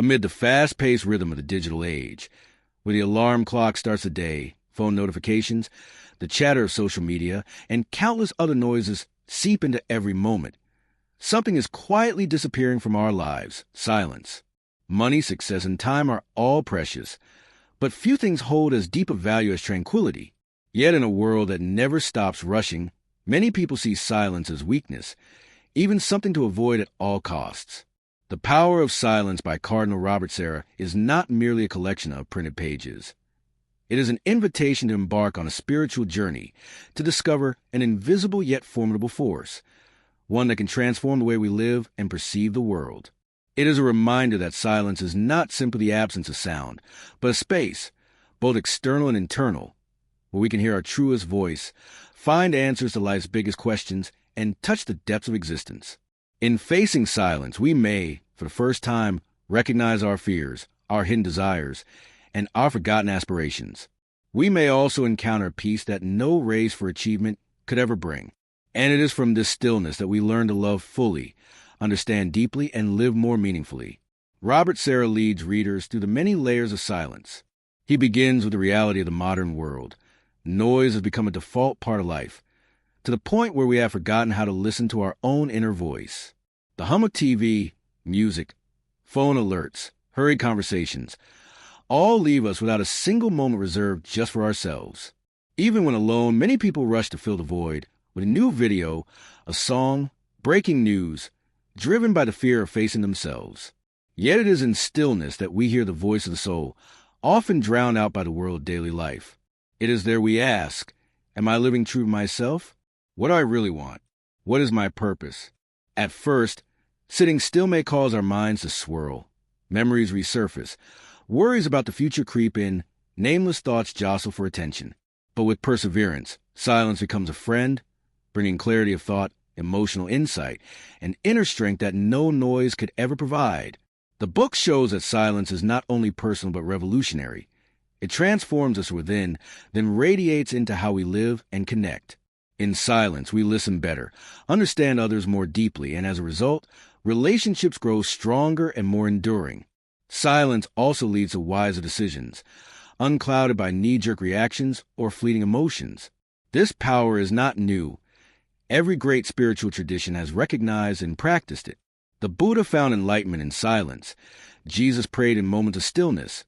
Amid the fast-paced rhythm of the digital age, where the alarm clock starts the day, phone notifications, the chatter of social media, and countless other noises seep into every moment, something is quietly disappearing from our lives: silence. Money, success, and time are all precious, but few things hold as deep a value as tranquility. Yet in a world that never stops rushing, many people see silence as weakness, even something to avoid at all costs. The Power of Silence by Cardinal Robert Sarah is not merely a collection of printed pages. It is an invitation to embark on a spiritual journey, to discover an invisible yet formidable force, one that can transform the way we live and perceive the world. It is a reminder that silence is not simply the absence of sound, but a space, both external and internal, where we can hear our truest voice, find answers to life's biggest questions, and touch the depths of existence. In facing silence, we may, for the first time, recognize our fears, our hidden desires, and our forgotten aspirations. We may also encounter a peace that no race for achievement could ever bring. And it is from this stillness that we learn to love fully, understand deeply, and live more meaningfully. Robert Sarah leads readers through the many layers of silence. He begins with the reality of the modern world. Noise has become a default part of life, to the point where we have forgotten how to listen to our own inner voice. The hum of TV, music, phone alerts, hurried conversations, all leave us without a single moment reserved just for ourselves. Even when alone, many people rush to fill the void with a new video, a song, breaking news, driven by the fear of facing themselves. Yet it is in stillness that we hear the voice of the soul, often drowned out by the world of daily life. It is there we ask, am I living true to myself? What do I really want? What is my purpose? At first, sitting still may cause our minds to swirl. Memories resurface. Worries about the future creep in. Nameless thoughts jostle for attention. But with perseverance, silence becomes a friend, bringing clarity of thought, emotional insight, and inner strength that no noise could ever provide. The book shows that silence is not only personal but revolutionary. It transforms us within, then radiates into how we live and connect. In silence, we listen better, understand others more deeply, and as a result, relationships grow stronger and more enduring. Silence also leads to wiser decisions, unclouded by knee-jerk reactions or fleeting emotions. This power is not new. Every great spiritual tradition has recognized and practiced it. The Buddha found enlightenment in silence. Jesus prayed in moments of stillness.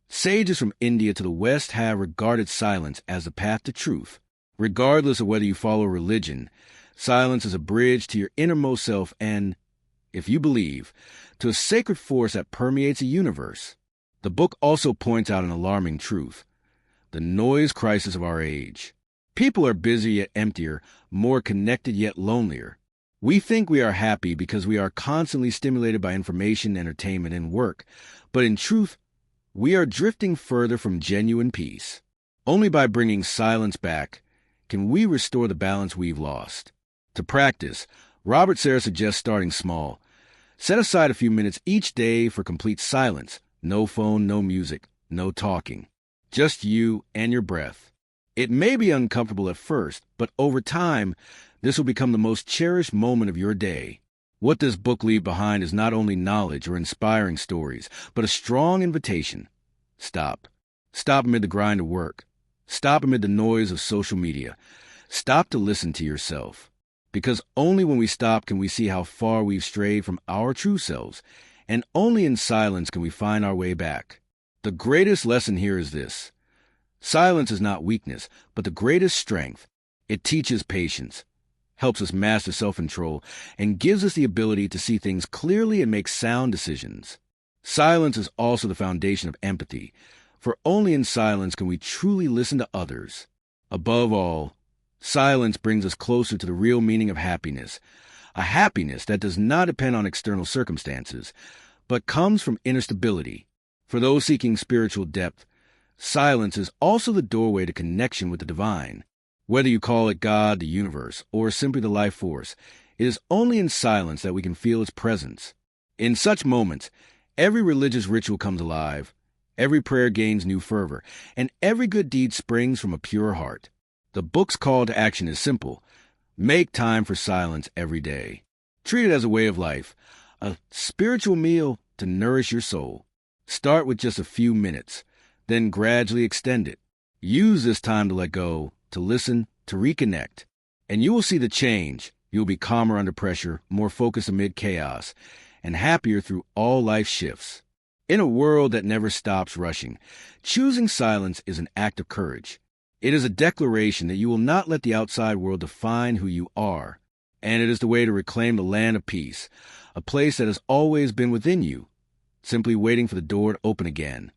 Sages from India to the West have regarded silence as the path to truth. Regardless of whether you follow religion, silence is a bridge to your innermost self and, if you believe, to a sacred force that permeates the universe. The book also points out an alarming truth: the noise crisis of our age. People are busy yet emptier, more connected yet lonelier. We think we are happy because we are constantly stimulated by information, entertainment, and work, but in truth, we are drifting further from genuine peace. Only by bringing silence back can we restore the balance we've lost. To practice, Robert Sarah suggests starting small. Set aside a few minutes each day for complete silence. No phone, no music, no talking. Just you and your breath. It may be uncomfortable at first, but over time, this will become the most cherished moment of your day. What this book leaves behind is not only knowledge or inspiring stories, but a strong invitation. Stop. Stop amid the grind of work. Stop amid the noise of social media. Stop to listen to yourself. Because only when we stop can we see how far we've strayed from our true selves, and only in silence can we find our way back. The greatest lesson here is this: silence is not weakness, but the greatest strength. It teaches patience, helps us master self-control, and gives us the ability to see things clearly and make sound decisions. Silence is also the foundation of empathy, for only in silence can we truly listen to others. Above all, silence brings us closer to the real meaning of happiness, a happiness that does not depend on external circumstances, but comes from inner stability. For those seeking spiritual depth, silence is also the doorway to connection with the divine. Whether you call it God, the universe, or simply the life force, it is only in silence that we can feel its presence. In such moments, every religious ritual comes alive, every prayer gains new fervor, and every good deed springs from a pure heart. The book's call to action is simple: make time for silence every day. Treat it as a way of life, a spiritual meal to nourish your soul. Start with just a few minutes, then gradually extend it. Use this time to let go, to listen, to reconnect, and you will see the change. You'll be calmer under pressure, more focused amid chaos, and happier through all life shifts. In a world that never stops rushing, choosing silence is an act of courage. It is a declaration that you will not let the outside world define who you are, and it is the way to reclaim the land of peace, a place that has always been within you, simply waiting for the door to open again.